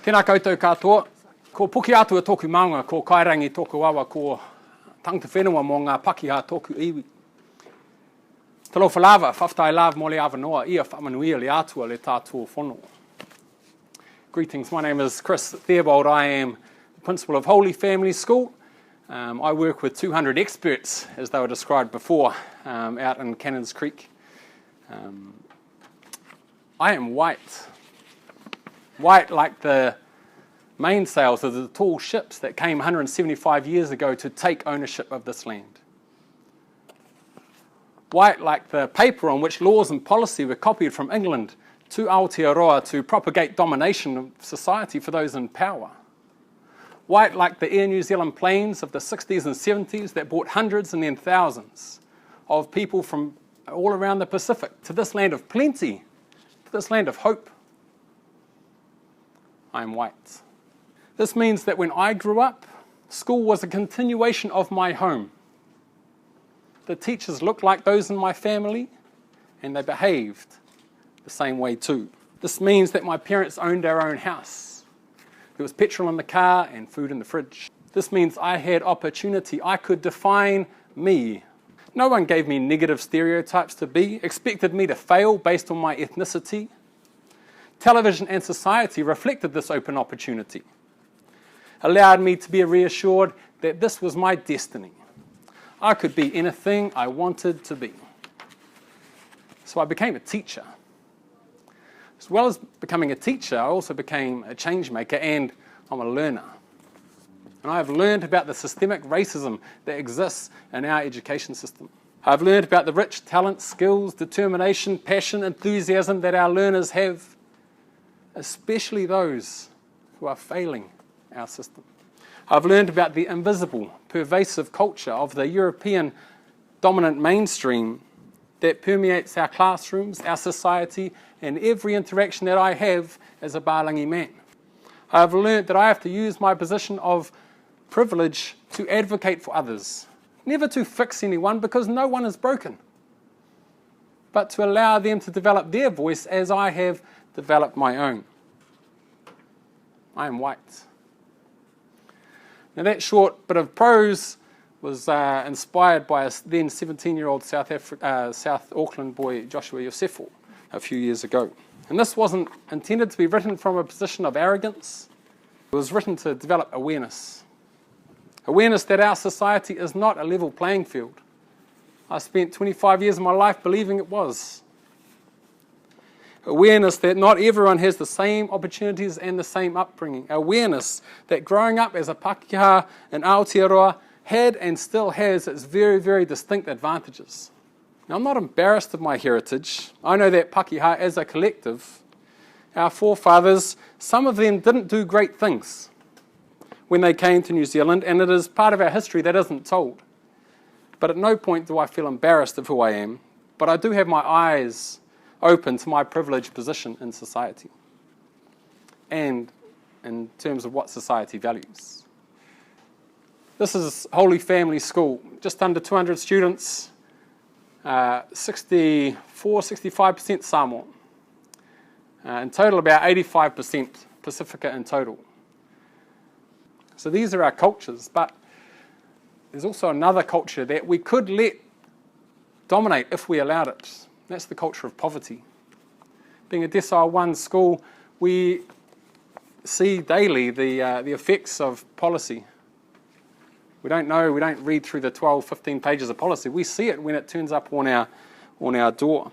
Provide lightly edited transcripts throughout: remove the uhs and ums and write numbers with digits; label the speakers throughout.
Speaker 1: Tēnā koutou katoa, ko puki atu e tōku maunga, ko kairangi tōku awa, ko tangata whenua mō ngā pakiha tōku iwi. Talofa lava, whaftai lava mō le awanoa, ia whamanuia le atua le tātua whono. Greetings, my name is Chris Theobald. I am the principal of Holy Family School. I work with 200 experts, as they were described before, out in Cannons Creek. I am white. White like the mainsails of the tall ships that came 175 years ago to take ownership of this land. White like the paper on which laws and policy were copied from England to Aotearoa to propagate domination of society for those in power. White like the Air New Zealand planes of the 60s and 70s that brought hundreds and then thousands of people from all around the Pacific to this land of plenty, to this land of hope. I am white. This means that when I grew up, school was a continuation of my home. The teachers looked like those in my family, and they behaved the same way too. This means that my parents owned our own house. There was petrol in the car and food in the fridge. This means I had opportunity. I could define me. No one gave me negative stereotypes to be, expected me to fail based on my ethnicity. Television and society reflected this open opportunity, allowed me to be reassured that this was my destiny. I could be anything I wanted to be. So I became a teacher. As well as becoming a teacher, I also became a change maker, and I'm a learner. And I've learned about the systemic racism that exists in our education system. I've learned about the rich talent, skills, determination, passion, enthusiasm that our learners have, especially those who are failing our system. I've learned about the invisible, pervasive culture of the European dominant mainstream that permeates our classrooms, our society, and every interaction that I have as a Bālangi man. I've learned that I have to use my position of privilege to advocate for others, never to fix anyone because no one is broken, but to allow them to develop their voice as I have developed my own. I am white. Now that short bit of prose was inspired by a then 17-year-old South Auckland boy, Joshua Yosefo, a few years ago. And this wasn't intended to be written from a position of arrogance. It was written to develop awareness. Awareness that our society is not a level playing field. I spent 25 years of my life believing it was. Awareness that not everyone has the same opportunities and the same upbringing. Awareness that growing up as a Pakeha in Aotearoa had and still has its very, very distinct advantages. Now, I'm not embarrassed of my heritage. I know that Pakeha as a collective, our forefathers, some of them didn't do great things when they came to New Zealand, and it is part of our history that isn't told. But at no point do I feel embarrassed of who I am, but I do have my eyes open to my privileged position in society and in terms of what society values. This is Holy Family School, just under 200 students, 65% Samoan. In total, about 85% Pacifica in total. So these are our cultures, but there's also another culture that we could let dominate if we allowed it. That's the culture of poverty. Being a Decile 1 school, we see daily the effects of policy. We don't know, we don't read through the 12, 15 pages of policy. We see it when it turns up on our door.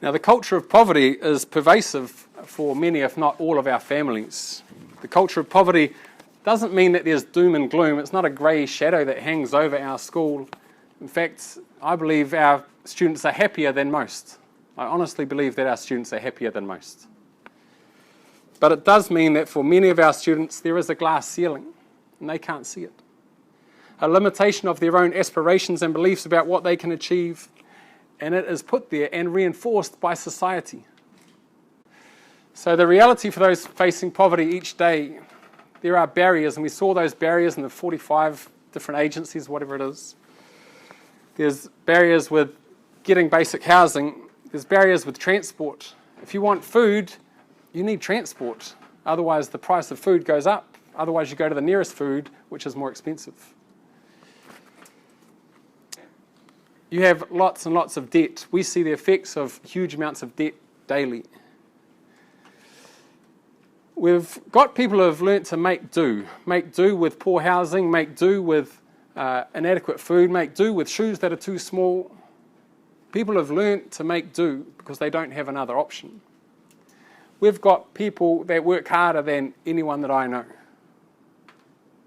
Speaker 1: Now, the culture of poverty is pervasive for many, if not all, of our families. The culture of poverty doesn't mean that there's doom and gloom. It's not a grey shadow that hangs over our school. In fact, I believe our students are happier than most. I honestly believe that our students are happier than most. But it does mean that for many of our students, there is a glass ceiling, and they can't see it. A limitation of their own aspirations and beliefs about what they can achieve, and it is put there and reinforced by society. So the reality for those facing poverty each day, there are barriers, and we saw those barriers in the 45 different agencies, whatever it is. There's barriers with getting basic housing. There's barriers with transport. If you want food, you need transport. Otherwise, the price of food goes up. Otherwise, you go to the nearest food, which is more expensive. You have lots and lots of debt. We see the effects of huge amounts of debt daily. We've got people who have learnt to make do with poor housing, make do with inadequate food, make do with shoes that are too small. People have learnt to make do because they don't have another option. We've got people that work harder than anyone that I know.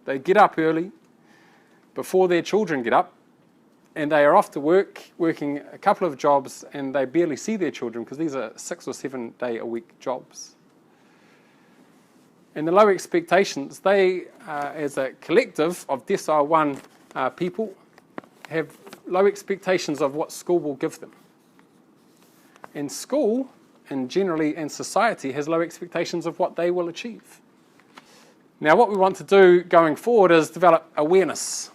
Speaker 1: They get up early, before their children get up, and they are off to work, working a couple of jobs, and they barely see their children because these are 6 or 7 day a week jobs. And the low expectations, they, as a collective of decile 1 people, have low expectations of what school will give them. And school, and generally in society, has low expectations of what they will achieve. Now, what we want to do going forward is develop awareness.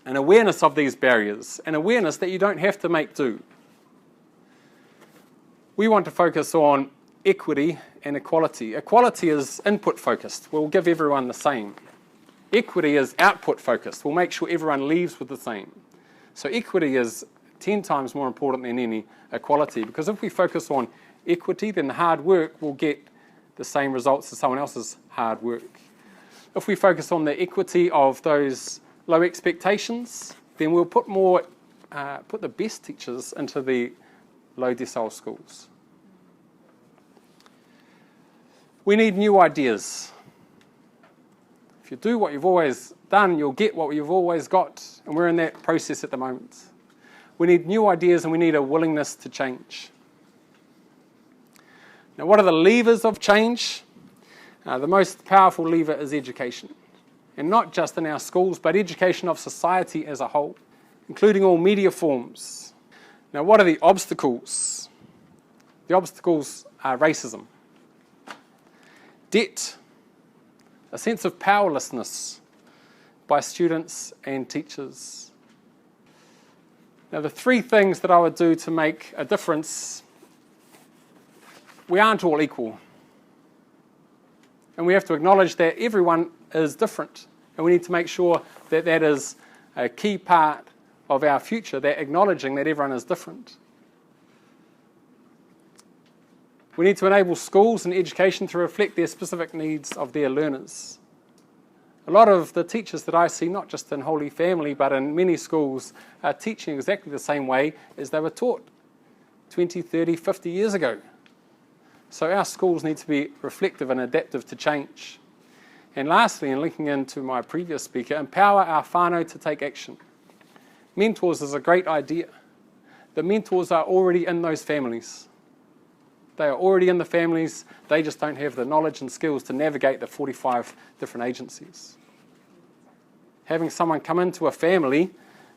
Speaker 1: An awareness of these barriers, an awareness that you don't have to make do. We want to focus on equity and equality. Equality is input focused. We'll give everyone the same. Equity is output focused. We'll make sure everyone leaves with the same. So equity is 10 times more important than any equality, because if we focus on equity, then the hard work will get the same results as someone else's hard work. If we focus on the equity of those low expectations, then we'll put the best teachers into the low decile schools. We need new ideas. If you do what you've always done, you'll get what you've always got, and we're in that process at the moment. We need new ideas, and we need a willingness to change. Now, what are the levers of change? The most powerful lever is education. And not just in our schools, but education of society as a whole, including all media forms. Now, what are the obstacles? The obstacles are racism, debt, a sense of powerlessness by students and teachers. Now, the 3 things that I would do to make a difference: we aren't all equal. And we have to acknowledge that everyone is different. And we need to make sure that that is a key part of our future, that acknowledging that everyone is different. We need to enable schools and education to reflect their specific needs of their learners. A lot of the teachers that I see, not just in Holy Family, but in many schools, are teaching exactly the same way as they were taught 20, 30, 50 years ago. So our schools need to be reflective and adaptive to change. And lastly, and linking into my previous speaker, empower our whānau to take action. Mentors is a great idea. The mentors are already in those families. They are already in the families. They just don't have the knowledge and skills to navigate the 45 different agencies. Having someone come into a family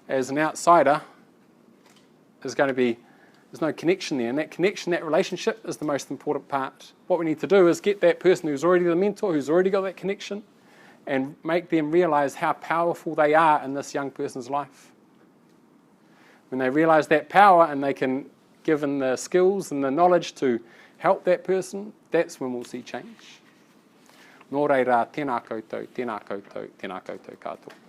Speaker 1: as an outsider is going to be, there's no connection there. And that connection, that relationship is the most important part. What we need to do is get that person who's already the mentor, who's already got that connection, and make them realize how powerful they are in this young person's life. When they realize that power and they can give them the skills and the knowledge to help that person, that's when we'll see change. Nō reira, tēnā koutou, tēnā koutou, tēnā koutou katoa.